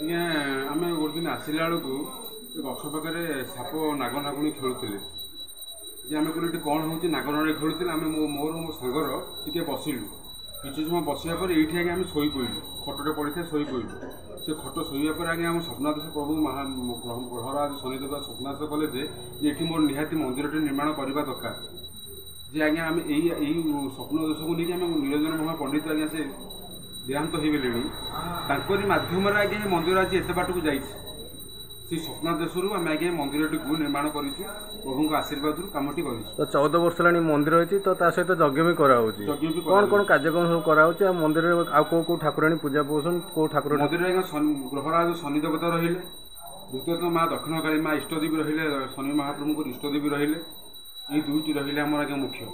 ଆଜ୍ଞା ଆମେ ଗୋଟେ ଦିନ ଆସିଲା ବେଳକୁ ଗଛ ପାଖରେ ସାପ ନାଗ ନାଗୁଣୀ ଖେଳୁଥିଲେ ଯେ ଆମେ କହିଲୁ ଏଠି କ'ଣ ହେଉଛି ନାଗ ନାଗୁଣୀ ଖେଳୁଥିଲେ। ଆମେ ମୋର ମୋ ସାଙ୍ଗର ଟିକେ ବସିଲୁ। କିଛି ସମୟ ବସିବା ପରେ ଏଇଠି ଆଜ୍ଞା ଆମେ ଶୋଇପଡ଼ିଲୁ। ଖଟଟେ ପଡ଼ିଥାଏ ଶୋଇପଡ଼ିଲୁ। ସେ ଖଟ ଶୋଇବା ପରେ ଆଜ୍ଞା ଆମ ସ୍ୱପ୍ନାଦେଶ ପ୍ରଭୁ ଗ୍ରହରାଜ ଶନିଦେବ ସ୍ୱପ୍ନାଦେଶ କଲେ ଯେ ଏଠି ମୋର ନିହାତି ମନ୍ଦିରଟେ ନିର୍ମାଣ କରିବା ଦରକାର। ଯେ ଆଜ୍ଞା ଆମେ ଏଇ ସ୍ୱପ୍ନଦେଶକୁ ନେଇକି ଆମେ ନିରଞ୍ଜନ ମହା ପଣ୍ଡିତ ଆଜ୍ଞା ସେ ଦେହାନ୍ତ ହେଇଗଲେଣି। ତାଙ୍କରି ମାଧ୍ୟମରେ ଆଜ୍ଞା ଏ ମନ୍ଦିର ଆଜି ଏତେ ବାଟକୁ ଯାଇଛି। ସେ ସ୍ୱପ୍ନାଦେଶରୁ ଆମେ ଆଜ୍ଞା ମନ୍ଦିରଟିକୁ ନିର୍ମାଣ କରିଛୁ। ପ୍ରଭୁଙ୍କ ଆଶୀର୍ବାଦରୁ କାମଟି କରିଛୁ। ତ 14 ବର୍ଷ ହେଲାଣି ମନ୍ଦିର ହେଇଛି, ତ ତା ସହିତ ଯଜ୍ଞ ବି କରାହେଉଛି। କ'ଣ କ'ଣ କାର୍ଯ୍ୟକ୍ରମ ସବୁ କରାହେଉଛି? ଆଉ ମନ୍ଦିରରେ ଆଉ କେଉଁ ଠାକୁରାଣୀ ପୂଜା ପାଉଛନ୍ତି? କେଉଁ ଠାକୁର? ମନ୍ଦିରରେ ଆଜ୍ଞା ଗ୍ରହରାଜ ଶନି ଦେବତା ରହିଲେ, ଦ୍ୱିତୀୟତଃ ମା ଦକ୍ଷିଣକାଳୀ ମା ଇଷ୍ଟଦେବୀ ରହିଲେ, ଶନି ମହାପ୍ରଭୁଙ୍କର ଇଷ୍ଟଦେବୀ ରହିଲେ। ଏଇ ଦୁଇଟି ରହିଲେ ଆମର ଆଜ୍ଞା ମୁଖ୍ୟ।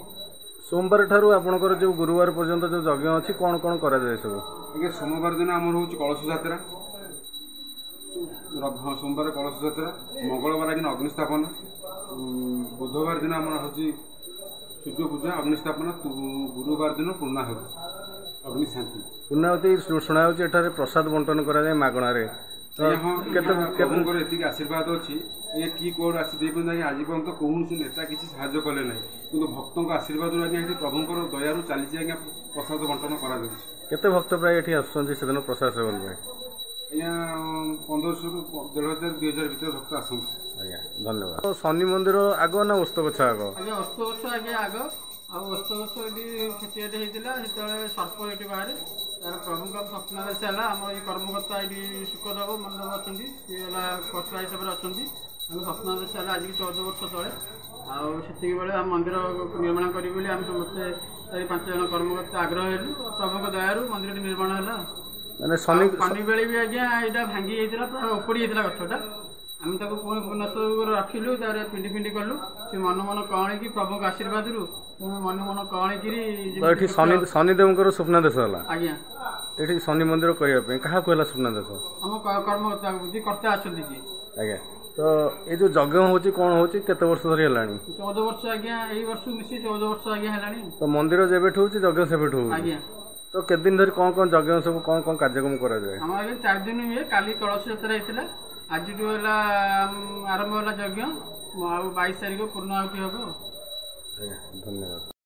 ସୋମବାର ଠାରୁ ଆପଣଙ୍କର ଯେଉଁ ଗୁରୁବାର ପର୍ଯ୍ୟନ୍ତ ଯେଉଁ ଯଜ୍ଞ ଅଛି କ'ଣ କ'ଣ କରାଯାଏ ସବୁ? ଆଜ୍ଞା ସୋମବାର ଦିନ ଆମର ହେଉଛି କଳସ ଯାତ୍ରା, ସୋମବାର କଳସ ଯାତ୍ରା, ମଙ୍ଗଳବାର ଆଜ୍ଞା ଅଗ୍ନିସ୍ଥାପନା, ବୁଧବାର ଦିନ ଆମର ହେଉଛି ସୂର୍ଯ୍ୟ ପୂଜା ଅଗ୍ନିସ୍ଥାପନା, ଗୁରୁବାର ଦିନ ପୂର୍ଣ୍ଣାହୁତି ଅଗ୍ନିଶାନ୍ତି। ପୂର୍ଣ୍ଣାହୁତି ଶୁଣାଯାଉଛି ଏଠାରେ ପ୍ରସାଦ ବଣ୍ଟନ କରାଯାଏ ମାଗଣାରେ। ପ୍ରଭୁଙ୍କର ଏତିକି ଆଶୀର୍ବାଦ ଅଛି। ଏ କି କୋଉଠୁ ଆସି ଦେଇଛନ୍ତି ଆଜ୍ଞା ଆଜି ପର୍ଯ୍ୟନ୍ତ କୌଣସି ନେତା କିଛି ସାହାଯ୍ୟ କଲେ ନାହିଁ, କିନ୍ତୁ ଭକ୍ତଙ୍କ ଆଶୀର୍ବାଦରୁ ଆଜ୍ଞା ଏଠି ପ୍ରଭୁଙ୍କର ଦୟାରୁ ଚାଲିଛି ଆଜ୍ଞା ପ୍ରସାଦ ବଣ୍ଟନ କରାଯାଉଛି। କେତେ ଭକ୍ତ ପ୍ରାୟ ଏଠି ଆସୁଛନ୍ତି ସେଦିନ ପ୍ରସାଦ ସେବନ ପାଇଁ? ଆଜ୍ଞା 1500ରୁ 1500 2000 ଭିତରେ ଭକ୍ତ ଆସନ୍ତି। ଆଜ୍ଞା ଧନ୍ୟବାଦ। ଶନି ମନ୍ଦିର ଆଗ ନା ଓସ୍ତଗଛ ଆଗ? ଆଜ୍ଞା ଓସ୍ତଗଛ ଆଜ୍ଞା ଆଗ। ଆଉ ଓସ୍ତଗଛ ଏଠି କ୍ଷତିଆଟେ ହେଇଥିଲା, ସେତେବେଳେ ସର୍ପ ଏଠି ବାହାରେ। ତାର ପ୍ରଭୁଙ୍କ ସ୍ୱପ୍ନାଦେଶ ହେଲା। ଆମର ଏଇ କର୍ମକର୍ତ୍ତା ଏଠି ସୁଖଦେବ ମଣ୍ଡପ ଅଛନ୍ତି, ସିଏ ହେଲା କର୍ତ୍ତା ହିସାବରେ ଅଛନ୍ତି। ଆମେ ସ୍ୱପ୍ନାଦେଶ ହେଲା ଆଜିକି 14 ବର୍ଷ ତଳେ। ଆଉ ସେତିକିବେଳେ ଆମ ମନ୍ଦିର ନିର୍ମାଣ କରିବୁ ବୋଲି ଆମେ ସମସ୍ତେ 4-5 ଜଣ କର୍ମକର୍ତ୍ତା ଆଗ୍ରହ ହେଲୁ। ପ୍ରଭୁଙ୍କ ଦୟାରୁ ମନ୍ଦିରଟି ନିର୍ମାଣ ହେଲା। ମାନେ ଶନି ବେଳେ ବି ଆଜ୍ଞା ଏଇଟା ଭାଙ୍ଗି ଯାଇଥିଲା, ପ୍ରାୟ ଉପଡ଼ି ଯାଇଥିଲା ଗଛଟା। ଆମେ ତାକୁ ପୁଣି ପୁନଃ ରଖିଲୁ, ତାପରେ ପିଣ୍ଡି କଲୁ। ସେ ମନ କଅଁଳିକି ପ୍ରଭୁଙ୍କ ଆଶୀର୍ବାଦରୁ ପୁଣି ମନ କଅଁଳିକିରି ଏଠି ଶନିଦେବଙ୍କର ସ୍ୱପ୍ନାଦେଶ ହେଲା। ଆଜ୍ଞା ଏଠି ଶନି ମନ୍ଦିର କରିବା ପାଇଁ କାହାକୁ ହେଲା ସ୍ୱପ୍ନାଦେଶ? ଆମ କର୍ମକର୍ତ୍ତା କର୍ତ୍ତା ଅଛନ୍ତି ଯିଏ। ଆଜ୍ଞା ତ ଏଇ ଯେଉଁ ଯଜ୍ଞ ହେଉଛି କ'ଣ ହେଉଛି କେତେ ବର୍ଷ ଧରି ହେଲାଣି? 14 ବର୍ଷ ଆଜ୍ଞା। ଏଇ ବର୍ଷ ମିଶି 14 ବର୍ଷ ଆଜ୍ଞା ହେଲାଣି। ତ ମନ୍ଦିର ଯେବେଠୁ ହେଉଛି ଯଜ୍ଞ ସେବେଠୁ ହେଉଛି? ଆଜ୍ଞା। ତ କେତେ ଦିନ ଧରି କ'ଣ ଯଜ୍ଞ ସବୁ କ'ଣ କାର୍ଯ୍ୟକ୍ରମ କରାଯାଏ? ଆମର ଆଜ୍ଞା 4 ଦିନ ହୁଏ। କାଲି କଳସ ଯାତ୍ରା ହେଇଥିଲା, ଆଜିଠୁ ହେଲା ଆରମ୍ଭ ହେଲା ଯଜ୍ଞ। ଆଉ 22 ତାରିଖ ପୂର୍ଣ୍ଣାହୁତି ହେବ। ଆଜ୍ଞା ଧନ୍ୟବାଦ।